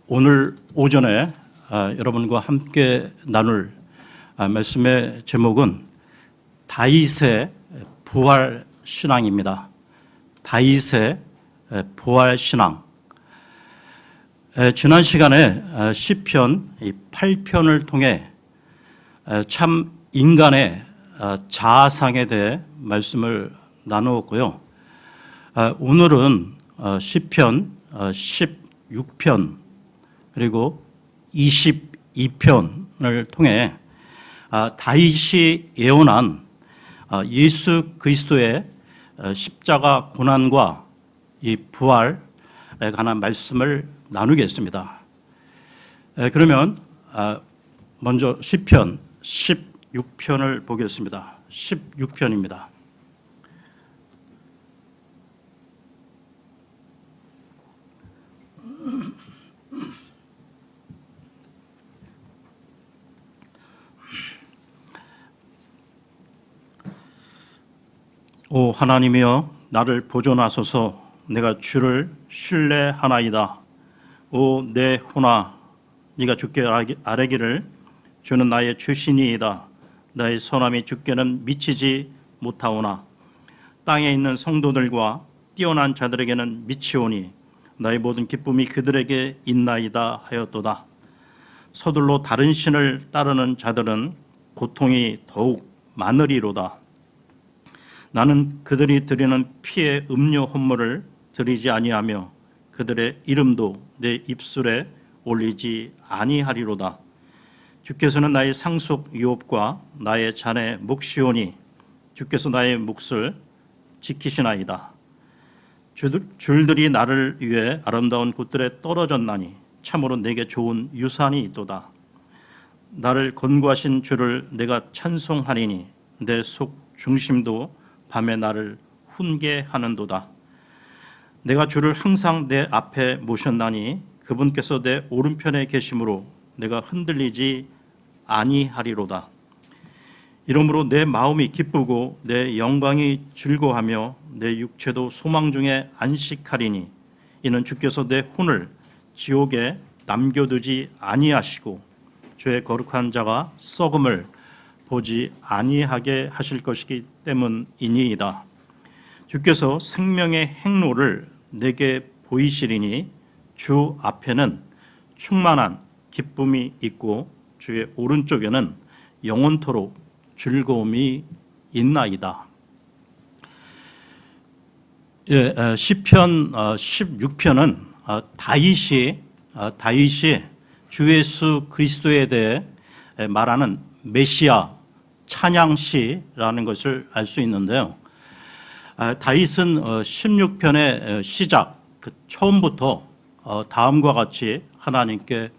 오늘 오전에 여러분과 함께 나눌 말씀의 제목은 다윗의 부활 신앙입니다. 다윗의 부활 신앙. 지난 시간에 시편 8편을 통해 참 인간의 자아상에 대해 말씀을 나누었고요. 오늘은 시편 16편 그리고 22편을 통해 다윗이 예언한 예수 그리스도의 십자가 고난과 이 부활에 관한 말씀을 나누겠습니다. 그러면 먼저 시편 16편을 보겠습니다. 16편입니다. 오 하나님이여 나를 보존하소서. 내가 주를 신뢰하나이다. 오 내 혼아 네가 주께 아뢰기를 주는 나의 주신이이다. 나의 선함이 주께는 미치지 못하오나 땅에 있는 성도들과 뛰어난 자들에게는 미치오니 나의 모든 기쁨이 그들에게 있나이다 하였도다. 서둘러 다른 신을 따르는 자들은 고통이 더욱 많으리로다. 나는 그들이 드리는 피의 음료 헌물을 드리지 아니하며 그들의 이름도 내 입술에 올리지 아니하리로다. 주께서는 나의 상속 유업과 나의 자네 몫이오니 주께서 나의 몫을 지키시나이다. 줄들이 나를 위해 아름다운 곳들에 떨어졌나니 참으로 내게 좋은 유산이 있도다. 나를 권고하신 주를 내가 찬송하리니 내 속 중심도 밤에 나를 훈계하는도다. 내가 주를 항상 내 앞에 모셨나니 그분께서 내 오른편에 계심으로 내가 흔들리지 아니하리로다. 이러므로 내 마음이 기쁘고 내 영광이 즐거워하며 내 육체도 소망 중에 안식하리니 이는 주께서 내 혼을 지옥에 남겨두지 아니하시고 주의 거룩한 자가 썩음을 보지 아니하게 하실 것이기 때문이니이다. 주께서 생명의 행로를 내게 보이시리니 주 앞에는 충만한 기쁨이 있고 주의 오른쪽에는 영원토록 즐거움이 있나이다. 시편 16편은 다윗이 주 예수 그리스도에 대해 말하는 메시아 찬양시라는 것을 알 수 있는데요. 다윗은 16편의 시작 처음부터 다음과 같이 하나님께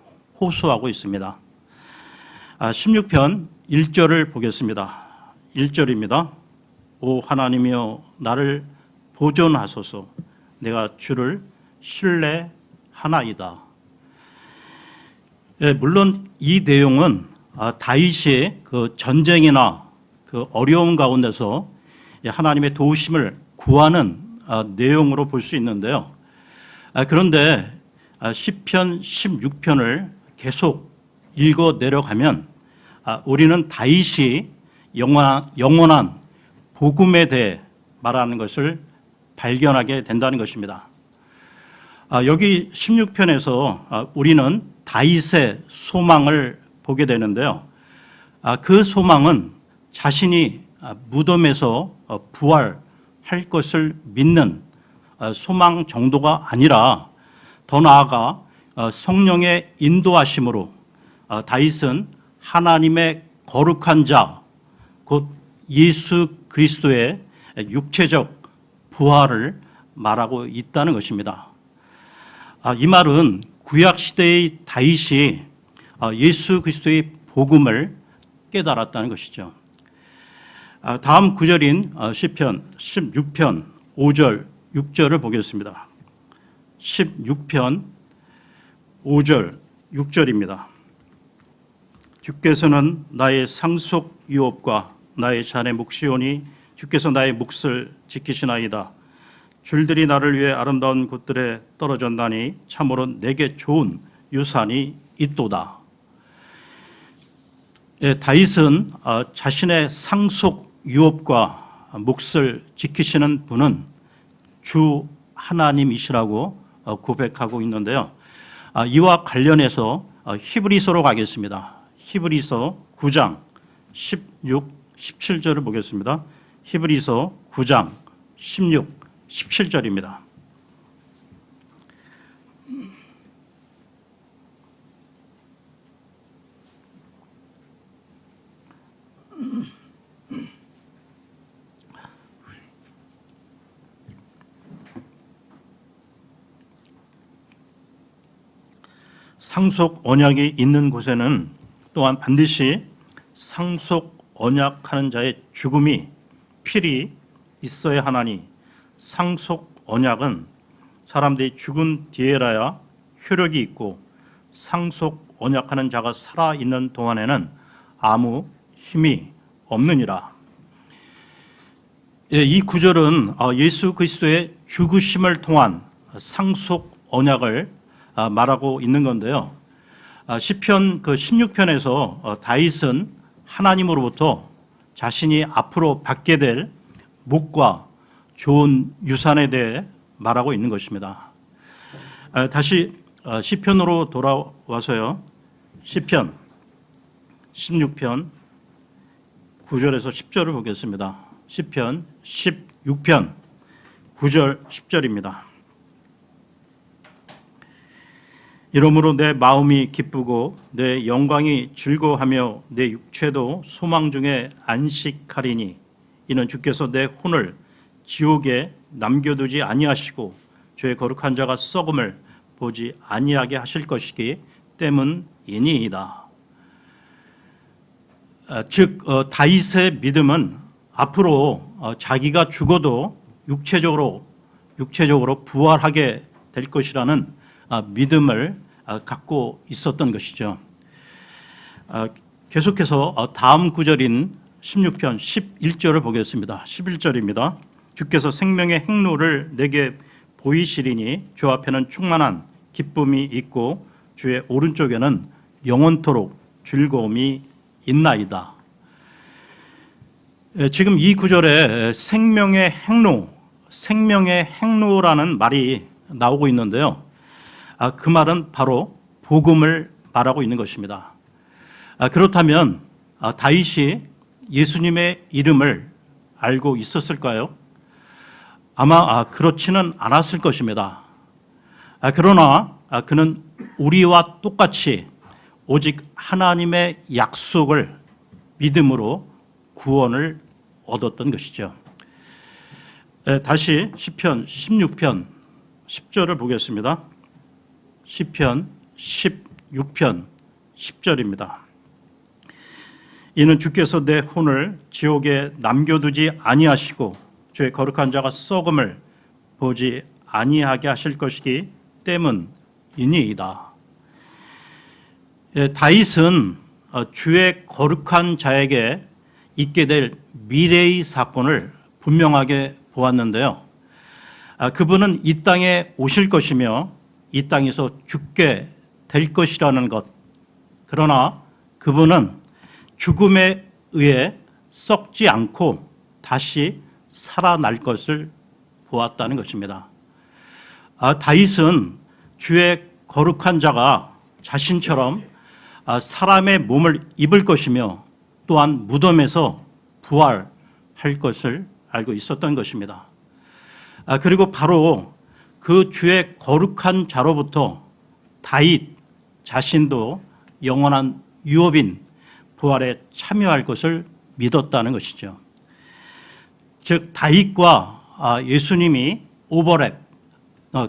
호소하고 있습니다. 16편 1절을 보겠습니다. 1절입니다. 오 하나님이여 나를 보존하소서. 내가 주를 신뢰하나이다. 물론 이 내용은 다윗이 그 전쟁이나 그 어려움 가운데서 하나님의 도우심을 구하는 내용으로 볼 수 있는데요. 그런데 시편 16편을 계속 읽어 내려가면 우리는 다윗이 영원한 복음에 대해 말하는 것을 발견하게 된다는 것입니다. 여기 16편에서 우리는 다윗의 소망을 보게 되는데요. 그 소망은 자신이 무덤에서 부활할 것을 믿는 소망 정도가 아니라 더 나아가 성령의 인도하심으로 다윗은 하나님의 거룩한 자, 곧 예수 그리스도의 육체적 부활을 말하고 있다는 것입니다. 이 말은 구약시대의 다윗이 예수 그리스도의 복음을 깨달았다는 것이죠. 다음 구절인 시편 16편 5절 6절을 보겠습니다. 16편 5절 6절입니다. 주께서는 나의 상속 유업과 나의 자네 몫이오니 주께서 나의 몫을 지키시나이다. 줄들이 나를 위해 아름다운 곳들에 떨어졌나니 참으로 내게 좋은 유산이 있도다. 다윗은 자신의 상속 유업과 몫을 지키시는 분은 주 하나님이시라고 고백하고 있는데요. 이와 관련해서 히브리서로 가겠습니다. 히브리서 9장 16, 17절을 보겠습니다. 히브리서 9장 16, 17절입니다. 상속 언약이 있는 곳에는 또한 반드시 상속 언약하는 자의 죽음이 필히 있어야 하나니 상속 언약은 사람들이 죽은 뒤에라야 효력이 있고 상속 언약하는 자가 살아있는 동안에는 아무 힘이 없느니라. 이 구절은 예수 그리스도의 죽으심을 통한 상속 언약을 말하고 있는 건데요. 시편 그 16편에서 다윗은 하나님으로부터 자신이 앞으로 받게 될 복과 좋은 유산에 대해 말하고 있는 것입니다. 다시 시편으로 돌아와서요. 시편 16편 9절에서 10절을 보겠습니다. 시편 16편 9절 10절입니다. 이러므로 내 마음이 기쁘고 내 영광이 즐거워하며 내 육체도 소망 중에 안식하리니 이는 주께서 내 혼을 지옥에 남겨두지 아니하시고 죄의 거룩한 자가 썩음을 보지 아니하게 하실 것이기 때문이니이다. 즉 다윗의 믿음은 앞으로 자기가 죽어도 육체적으로 부활하게 될 것이라는 믿음을 갖고 있었던 것이죠. 계속해서 다음 구절인 16편 11절을 보겠습니다. 11절입니다. 주께서 생명의 행로를 내게 보이시리니 주 앞에는 충만한 기쁨이 있고 주의 오른쪽에는 영원토록 즐거움이 있나이다. 지금 이 구절에 생명의 행로라는 말이 나오고 있는데요. 그 말은 바로 복음을 말하고 있는 것입니다. 그렇다면 다윗이 예수님의 이름을 알고 있었을까요? 아마 그렇지는 않았을 것입니다. 그러나 그는 우리와 똑같이 오직 하나님의 약속을 믿음으로 구원을 얻었던 것이죠. 다시 시편 16편 10절을 보겠습니다. 시편 16편 10절입니다. 이는 주께서 내 혼을 지옥에 남겨두지 아니하시고 주의 거룩한 자가 썩음을 보지 아니하게 하실 것이기 때문이니이다. 다윗은 주의 거룩한 자에게 있게 될 미래의 사건을 분명하게 보았는데요. 그분은 이 땅에 오실 것이며 이 땅에서 죽게 될 것이라는 것. 그러나 그분은 죽음에 의해 썩지 않고 다시 살아날 것을 보았다는 것입니다. 다윗은 주의 거룩한 자가 자신처럼 사람의 몸을 입을 것이며 또한 무덤에서 부활할 것을 알고 있었던 것입니다. 그리고 바로 그 주의 거룩한 자로부터 다윗 자신도 영원한 유업인 부활에 참여할 것을 믿었다는 것이죠. 즉 다윗과 예수님이 오버랩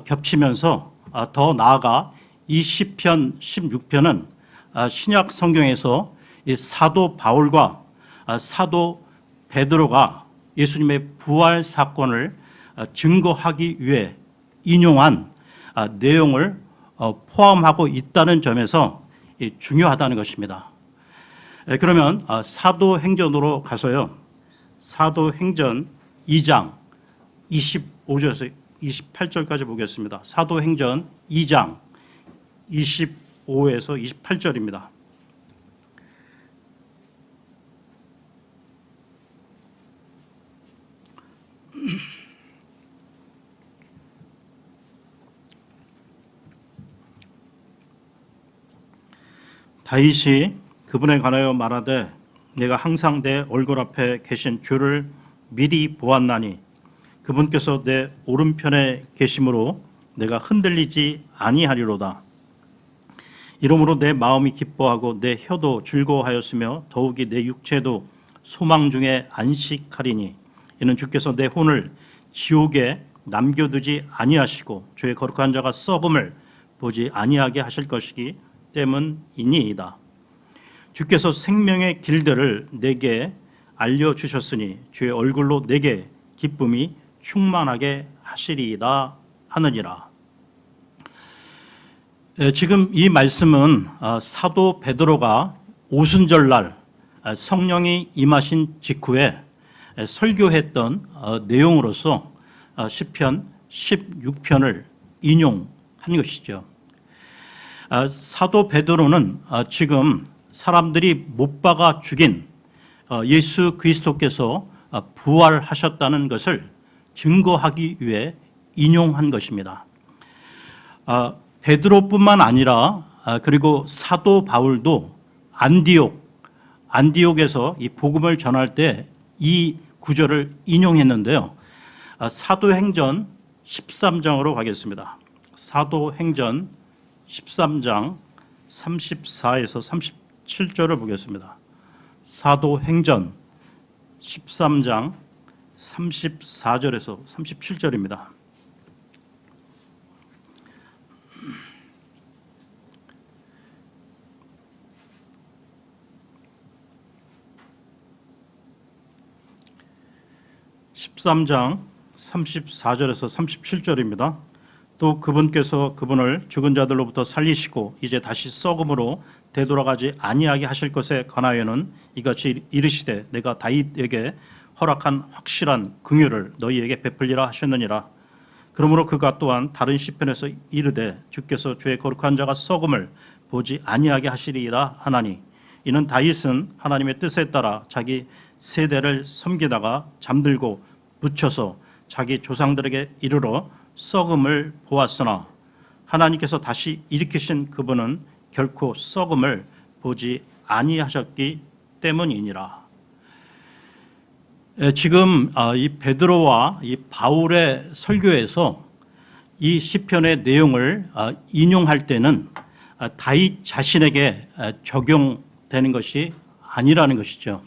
겹치면서 더 나아가 이 시편 16편은 신약 성경에서 이 사도 바울과 사도 베드로가 예수님의 부활 사건을 증거하기 위해 인용한 내용을 포함하고 있다는 점에서 중요하다는 것입니다. 그러면 사도행전으로 가서요. 사도행전 2장 25절에서 28절까지 보겠습니다. 사도행전 2장 25 25에서 28절입니다. 다윗이 그분에 관하여 말하되 내가 항상 내 얼굴 앞에 계신 주를 미리 보았나니 그분께서 내 오른편에 계심으로 내가 흔들리지 아니하리로다. 이러므로 내 마음이 기뻐하고 내 혀도 즐거워하였으며 더욱이 내 육체도 소망 중에 안식하리니 이는 주께서 내 혼을 지옥에 남겨두지 아니하시고 주의 거룩한 자가 썩음을 보지 아니하게 하실 것이기 때문이니이다. 주께서 생명의 길들을 내게 알려주셨으니 주의 얼굴로 내게 기쁨이 충만하게 하시리이다 하느니라. 지금 이 말씀은 사도 베드로가 오순절날 성령이 임하신 직후에 설교했던 내용으로서 시편 16편을 인용한 것이죠. 사도 베드로는 지금 사람들이 못 박아 죽인 예수 그리스도께서 부활하셨다는 것을 증거하기 위해 인용한 것입니다. 베드로뿐만 아니라 그리고 사도 바울도 안디옥에서 이 복음을 전할 때 이 구절을 인용했는데요. 사도행전 13장으로 가겠습니다. 사도행전 13장 34에서 37절을 보겠습니다. 사도행전 13장 34절에서 37절입니다. (13장) 34절에서 37절입니다. 또 그분께서 그분을 죽은 자들로부터 살리시고 이제 다시 썩음으로 되돌아가지 아니하게 하실 것에 관하여는 이같이 이르시되 내가 다윗에게 허락한 확실한 긍휼을 너희에게 베풀리라 하셨느니라. 그러므로 그가 또한 다른 시편에서 이르되 주께서 주의 거룩한 자가 썩음을 보지 아니하게 하시리이다 하나니 이는 다윗은 하나님의 뜻에 따라 자기 세대를 섬기다가 잠들고 묻혀서 자기 조상들에게 이르러 썩음을 보았으나 하나님께서 다시 일으키신 그분은 결코 썩음을 보지 아니하셨기 때문이니라. 지금 이 베드로와 이 바울의 설교에서 이 시편의 내용을 인용할 때는 다윗 자신에게 적용되는 것이 아니라는 것이죠.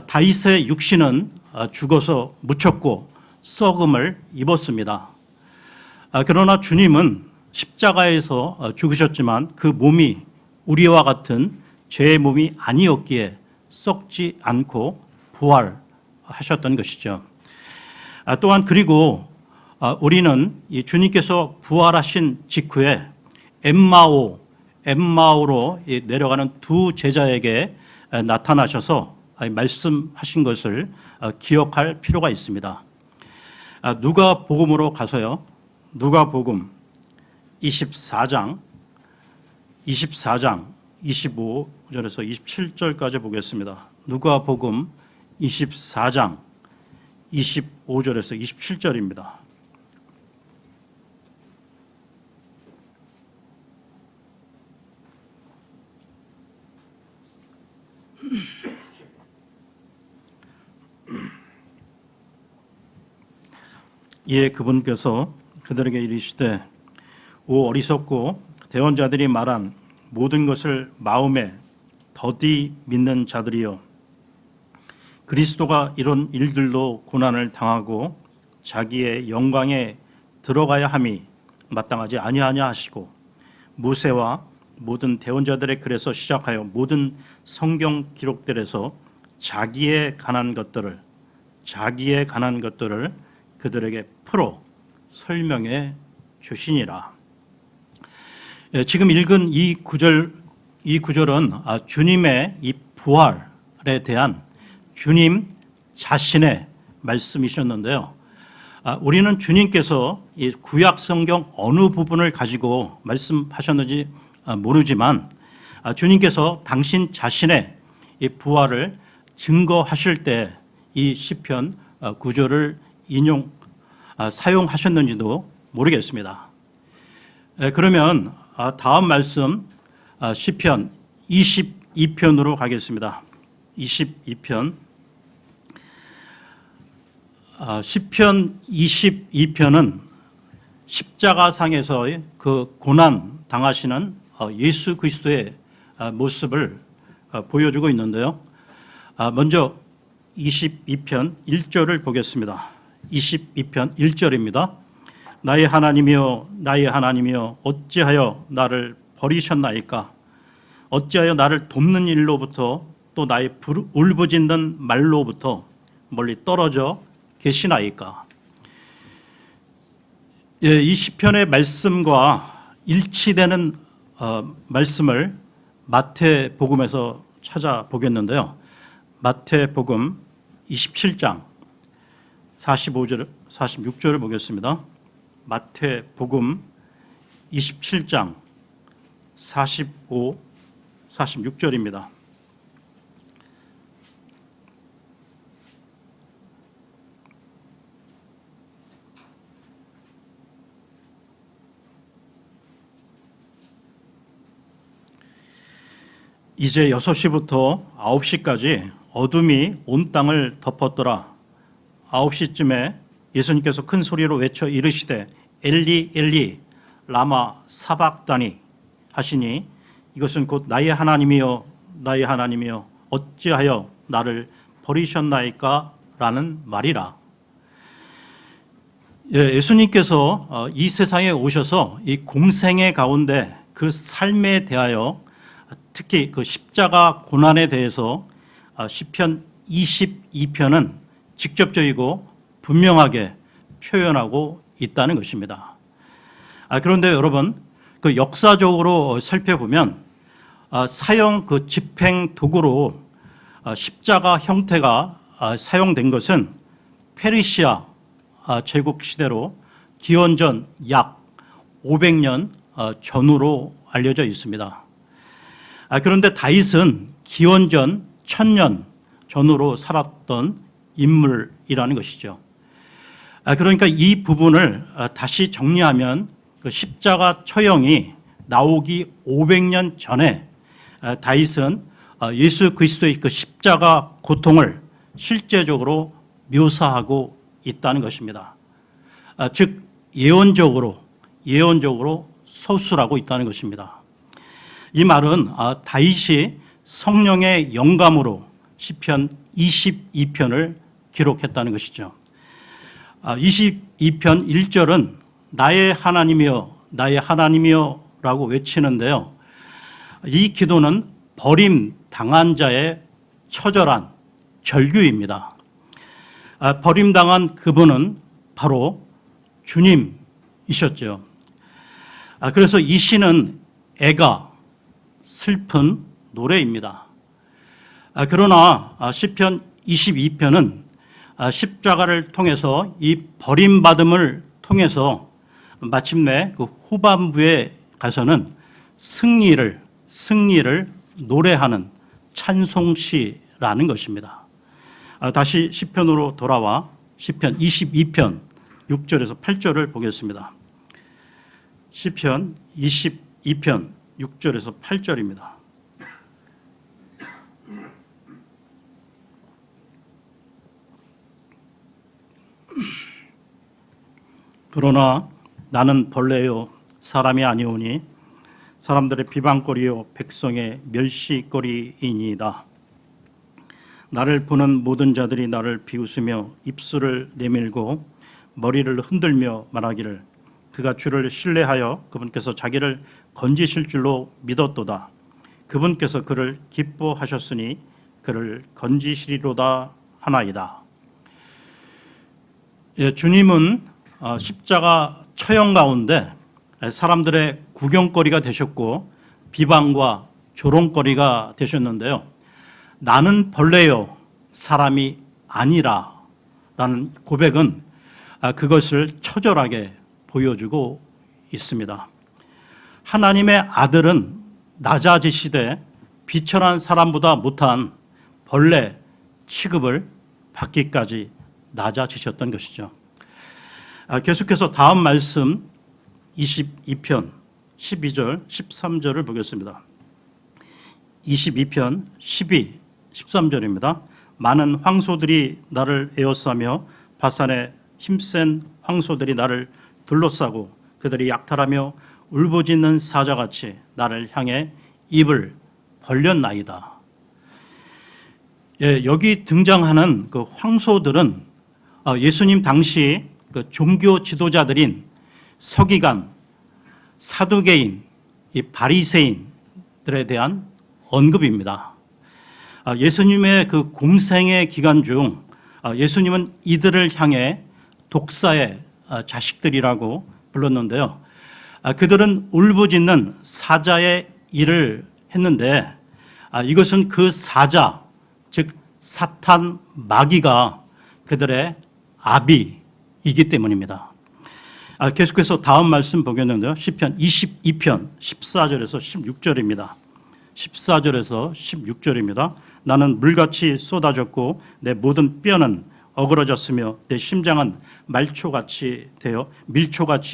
다윗의 육신은 죽어서 묻혔고 썩음을 입었습니다. 그러나 주님은 십자가에서 죽으셨지만 그 몸이 우리와 같은 죄의 몸이 아니었기에 썩지 않고 부활하셨던 것이죠. 또한 그리고 우리는 이 주님께서 부활하신 직후에 엠마오로 내려가는 두 제자에게 나타나셔서 말씀하신 것을 기억할 필요가 있습니다. 누가복음으로 가서요. 누가복음 24장 25절에서 27절까지 보겠습니다. 누가복음 24장 25절에서 27절입니다. 이에 그분께서 그들에게 이르시되 오 어리석고 대언자들이 말한 모든 것을 마음에 더디 믿는 자들이여 그리스도가 이런 일들로 고난을 당하고 자기의 영광에 들어가야 함이 마땅하지 아니하냐 하시고 모세와 모든 대언자들의 글에서 시작하여 모든 성경 기록들에서 자기에 관한 것들을 그들에게 풀어 설명해 주시니라. 지금 읽은 이 구절은 주님의 이 부활에 대한 주님 자신의 말씀이셨는데요. 우리는 주님께서 이 구약 성경 어느 부분을 가지고 말씀하셨는지 모르지만 주님께서 당신 자신의 이 부활을 증거하실 때 이 시편 9절을 사용하셨는지도 모르겠습니다. 그러면 다음 말씀 시편 22편으로 가겠습니다. 22편. 시편 22편은 십자가상에서의 그 고난 당하시는 예수 그리스도의 모습을 보여주고 있는데요. 먼저 22편 1절을 보겠습니다. 22편 1절입니다. 나의 하나님이여 나의 하나님이여 어찌하여 나를 버리셨나이까? 어찌하여 나를 돕는 일로부터 또 나의 울부짖는 말로부터 멀리 떨어져 계시나이까? 이 시편의 말씀과 일치되는 말씀을 마태복음에서 찾아보겠는데요. 마태복음 27장 45절, 46절을 보겠습니다. 마태복음 27장 45, 46절입니다. 이제 6시부터 9시까지 어둠이 온 땅을 덮었더라. 9시쯤에 예수님께서 큰 소리로 외쳐 이르시되 엘리 엘리 라마 사박다니 하시니 이것은 곧 나의 하나님이여 나의 하나님이여 어찌하여 나를 버리셨나이까 라는 말이라. 예수님께서 이 세상에 오셔서 이 공생의 가운데 그 삶에 대하여 특히 그 십자가 고난에 대해서 시편 22편은 직접적이고 분명하게 표현하고 있다는 것입니다. 그런데 여러분, 그 역사적으로 살펴보면 사형 그 집행 도구로 십자가 형태가 사용된 것은 페르시아 제국 시대로 기원전 약 500년 전후로 알려져 있습니다. 그런데 다윗은 기원전 1000년 전후로 살았던 인물이라는 것이죠. 그러니까 이 부분을 다시 정리하면 그 십자가 처형이 나오기 500년 전에 다윗은 예수 그리스도의 그 십자가 고통을 실제적으로 묘사하고 있다는 것입니다. 즉 예언적으로 서술하고 있다는 것입니다. 이 말은 다윗이 성령의 영감으로 시편 22편을 기록했다는 것이죠. 22편 1절은 나의 하나님이여 나의 하나님이여 라고 외치는데요. 이 기도는 버림당한 자의 처절한 절규입니다. 버림당한 그분은 바로 주님이셨죠. 그래서 이 시는 애가 슬픈 노래입니다. 그러나 시편 22편은 십자가를 통해서 이 버림받음을 통해서 마침내 그 후반부에 가서는 승리를 노래하는 찬송시라는 것입니다. 다시 시편으로 돌아와 시편 22편 6절에서 8절을 보겠습니다. 시편 22편 6절에서 8절입니다. 그러나 나는 벌레요 사람이 아니오니 사람들의 비방거리요 백성의 멸시거리이니이다. 나를 보는 모든 자들이 나를 비웃으며 입술을 내밀고 머리를 흔들며 말하기를 그가 주를 신뢰하여 그분께서 자기를 건지실 줄로 믿었도다. 그분께서 그를 기뻐하셨으니 그를 건지시리로다 하나이다. 주님은 십자가 처형 가운데 사람들의 구경거리가 되셨고 비방과 조롱거리가 되셨는데요. 나는 벌레요 사람이 아니라 라는 고백은 그것을 처절하게 보여주고 있습니다. 하나님의 아들은 낮아지시되 비천한 사람보다 못한 벌레 취급을 받기까지 낮아지셨던 것이죠. 계속해서 다음 말씀 22편 12절 13절을 보겠습니다. 22편 12, 13절입니다. 많은 황소들이 나를 에워싸며 바산의 힘센 황소들이 나를 둘러싸고 그들이 약탈하며 울부짖는 사자같이 나를 향해 입을 벌렸나이다. 예, 여기 등장하는 그 황소들은 예수님 당시 그 종교 지도자들인 서기관, 사두개인, 이 바리새인들에 대한 언급입니다. 예수님의 그 공생의 기간 중 예수님은 이들을 향해 독사의 자식들이라고 불렀는데요. 그들은 울부짖는 사자의 일을 했는데 이것은 그 사자, 즉 사탄 마귀가 그들의 아비이기 때문입니다. 계속해서 다음 말씀 보겠는데요. 시편 22편 14절에서 16절입니다. 14절에서 16절입니다. 나는 물같이 쏟아졌고 내 모든 뼈는 어그러졌으며 내 심장은 밀초같이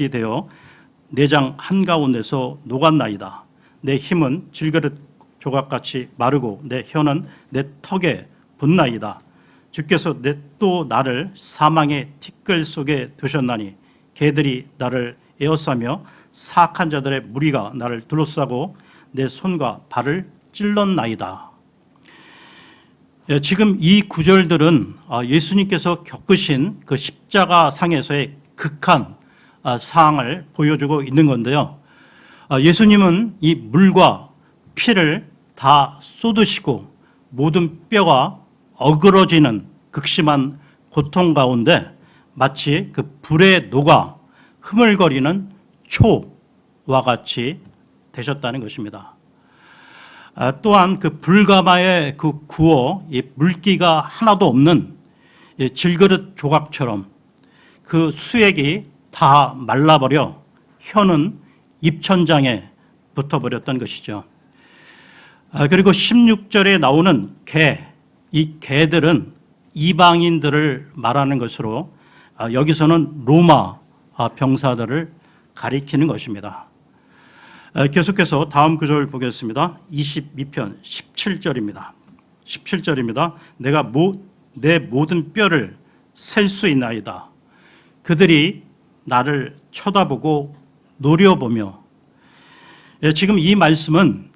되어 내장 한가운데서 녹았나이다. 내 힘은 질그릇 조각같이 마르고 내 혀는 내 턱에 붙나이다. 주께서 또 나를 사망의 티끌 속에 두셨나니 개들이 나를 에워싸며 사악한 자들의 무리가 나를 둘러싸고 내 손과 발을 찔렀나이다. 지금 이 구절들은 예수님께서 겪으신 그 십자가 상에서의 극한 상황을 보여주고 있는 건데요. 예수님은 이 물과 피를 다 쏟으시고 모든 뼈가 어그러지는 극심한 고통 가운데 마치 그 불에 녹아 흐물거리는 초와 같이 되셨다는 것입니다. 또한 그 불가마에 그 구워 물기가 하나도 없는 질그릇 조각처럼 그 수액이 다 말라버려 혀는 입천장에 붙어버렸던 것이죠. 그리고 16절에 나오는 이 개들은 이방인들을 말하는 것으로 여기서는 로마 병사들을 가리키는 것입니다. 계속해서 다음 구절 보겠습니다. 22편 17절입니다. 17절입니다. 내가 내 모든 뼈를 셀 수 있나이다. 그들이 나를 쳐다보고 노려보며. 지금 이 말씀은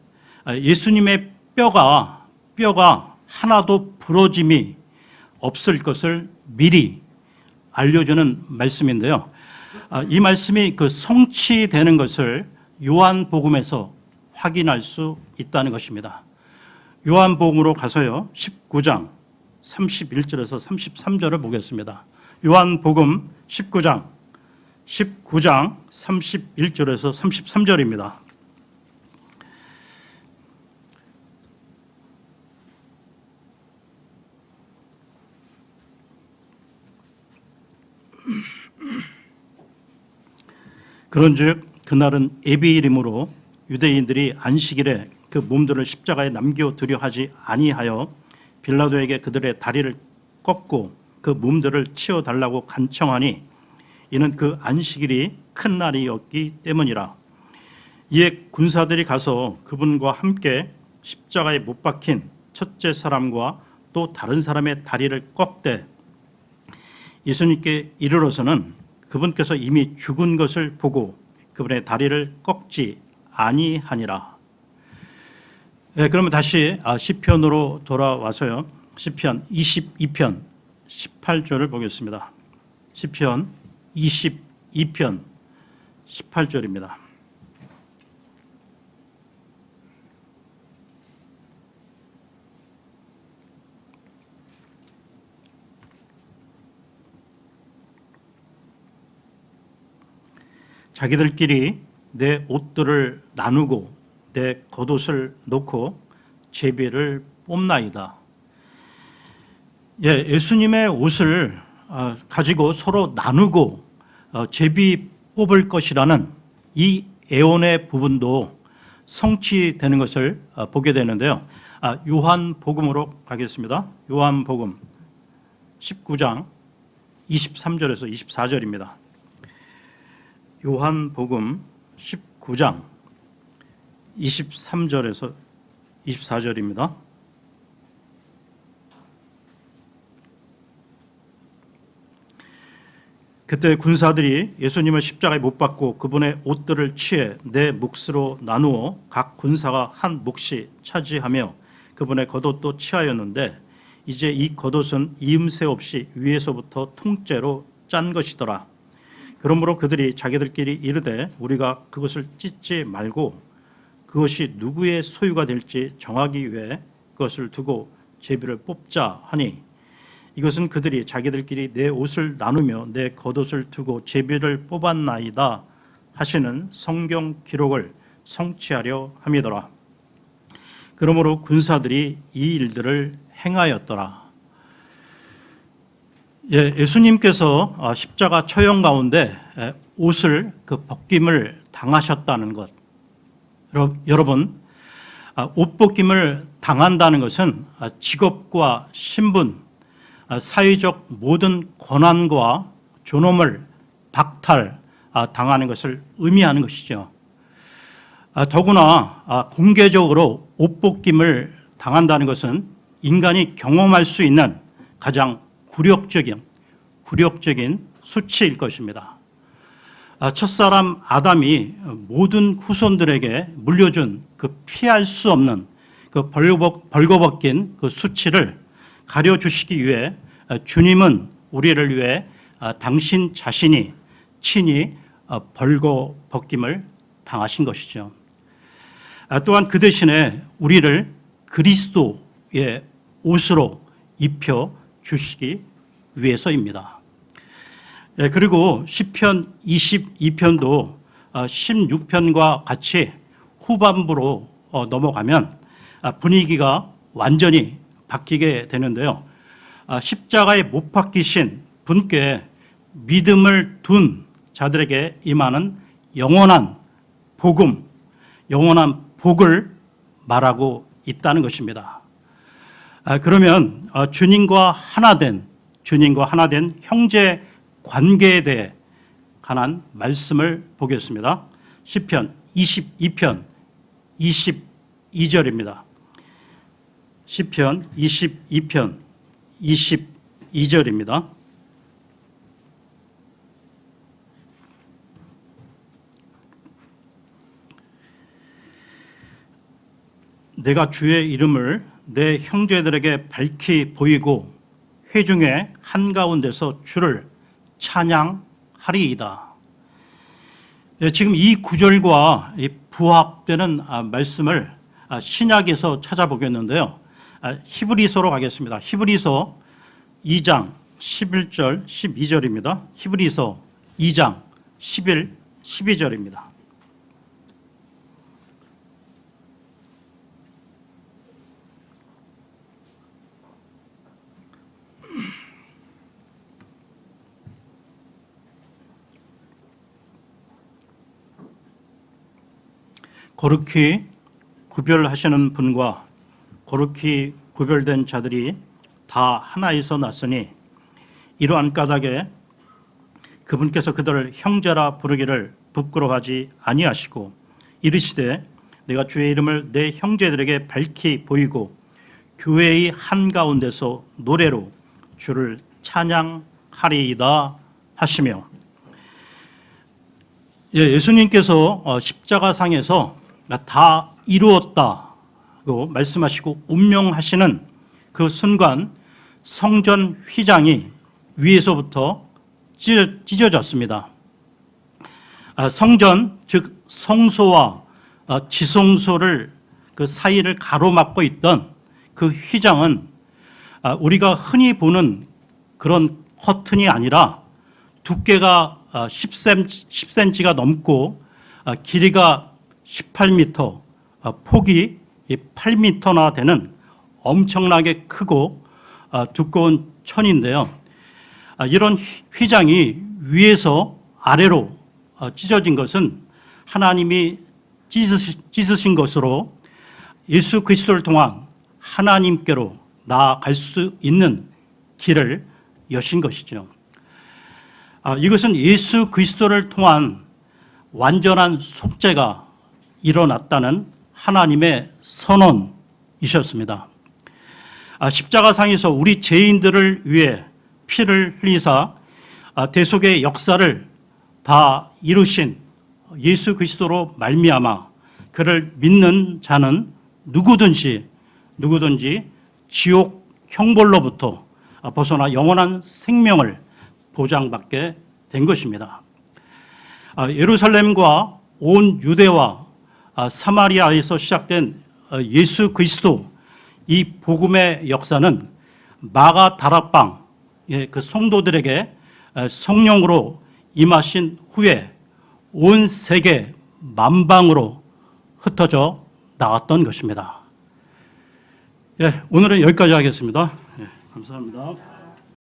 예수님의 뼈가 하나도 부러짐이 없을 것을 미리 알려주는 말씀인데요. 이 말씀이 그 성취되는 것을 요한복음에서 확인할 수 있다는 것입니다. 요한복음으로 가서요. 19장 31절에서 33절을 보겠습니다. 요한복음 19장 31절에서 33절입니다. 그런즉 그날은 예비일이므로 유대인들이 안식일에 그 몸들을 십자가에 남겨두려 하지 아니하여 빌라도에게 그들의 다리를 꺾고 그 몸들을 치워달라고 간청하니 이는 그 안식일이 큰 날이었기 때문이라. 이에 군사들이 가서 그분과 함께 십자가에 못 박힌 첫째 사람과 또 다른 사람의 다리를 꺾되 예수님께 이르러서는 그분께서 이미 죽은 것을 보고 그분의 다리를 꺾지 아니하니라. 그러면 다시 시편으로 돌아와서요. 시편 22편 18절을 보겠습니다. 시편 22편 18절입니다. 자기들끼리 내 옷들을 나누고 내 겉옷을 놓고 제비를 뽑나이다. 예수님의 옷을 가지고 서로 나누고 제비 뽑을 것이라는 이 애원의 부분도 성취되는 것을 보게 되는데요. 요한복음으로 가겠습니다. 요한복음 19장 23절에서 24절입니다. 요한복음 19장 23절에서 24절입니다. 그때 군사들이 예수님을 십자가에 못 박고 그분의 옷들을 취해 네 몫으로 나누어 각 군사가 한 몫이 차지하며 그분의 겉옷도 취하였는데 이제 이 겉옷은 이음새 없이 위에서부터 통째로 짠 것이더라. 그러므로 그들이 자기들끼리 이르되 우리가 그것을 찢지 말고 그것이 누구의 소유가 될지 정하기 위해 그것을 두고 제비를 뽑자 하니 이것은 그들이 자기들끼리 내 옷을 나누며 내 겉옷을 두고 제비를 뽑았나이다 하시는 성경 기록을 성취하려 함이더라. 그러므로 군사들이 이 일들을 행하였더라. 예수님께서 십자가 처형 가운데 옷을 벗김을 당하셨다는 것. 여러분, 옷 벗김을 당한다는 것은 직업과 신분, 사회적 모든 권한과 존엄을 박탈당하는 것을 의미하는 것이죠. 더구나 공개적으로 옷 벗김을 당한다는 것은 인간이 경험할 수 있는 가장 굴욕적인 수치일 것입니다. 첫사람 아담이 모든 후손들에게 물려준 그 피할 수 없는 그 벌거벗긴 그 수치를 가려주시기 위해 주님은 우리를 위해 당신 자신이 친히 벌거벗김을 당하신 것이죠. 또한 그 대신에 우리를 그리스도의 옷으로 입혀 주시기 위해서입니다. 그리고 시편 22편도 16편과 같이 후반부로 넘어가면 분위기가 완전히 바뀌게 되는데요. 십자가에 못 박히신 분께 믿음을 둔 자들에게 임하는 영원한 복음, 영원한 복을 말하고 있다는 것입니다. 그러면 주님과 하나 된 형제 관계에 대해 관한 말씀을 보겠습니다. 시편 22편 22절입니다. 시편 22편 22절입니다. 내가 주의 이름을 내 형제들에게 밝히 보이고 회중의 한가운데서 주를 찬양하리이다. 지금 이 구절과 부합되는 말씀을 신약에서 찾아보겠는데요. 히브리서로 가겠습니다. 히브리서 2장 11절 12절입니다. 히브리서 2장 11, 12절입니다. 거룩히 구별하시는 분과 거룩히 구별된 자들이 다 하나에서 났으니 이러한 까닭에 그분께서 그들을 형제라 부르기를 부끄러워하지 아니하시고 이르시되 내가 주의 이름을 내 형제들에게 밝히 보이고 교회의 한가운데서 노래로 주를 찬양하리이다 하시며 예수님께서 십자가상에서 다 이루었다고 말씀하시고 운명하시는 그 순간 성전 휘장이 위에서부터 찢어졌습니다. 성전 즉 성소와 지성소를 그 사이를 가로막고 있던 그 휘장은 우리가 흔히 보는 그런 커튼이 아니라 두께가 10cm가 넘고 길이가 18m, 폭이 8m나 되는 엄청나게 크고 두꺼운 천인데요. 이런 휘장이 위에서 아래로 찢어진 것은 하나님이 찢으신 것으로 예수 그리스도를 통한 하나님께로 나아갈 수 있는 길을 여신 것이죠. 이것은 예수 그리스도를 통한 완전한 속죄가 일어났다는 하나님의 선언이셨습니다. 십자가상에서 우리 죄인들을 위해 피를 흘리사 대속의 역사를 다 이루신 예수 그리스도로 말미암아 그를 믿는 자는 누구든지 지옥 형벌로부터 벗어나 영원한 생명을 보장받게 된 것입니다. 예루살렘과 온 유대와 사마리아에서 시작된 예수 그리스도 이 복음의 역사는 마가 다락방 그 성도들에게 성령으로 임하신 후에 온 세계 만방으로 흩어져 나갔던 것입니다. 오늘은 여기까지 하겠습니다. 감사합니다.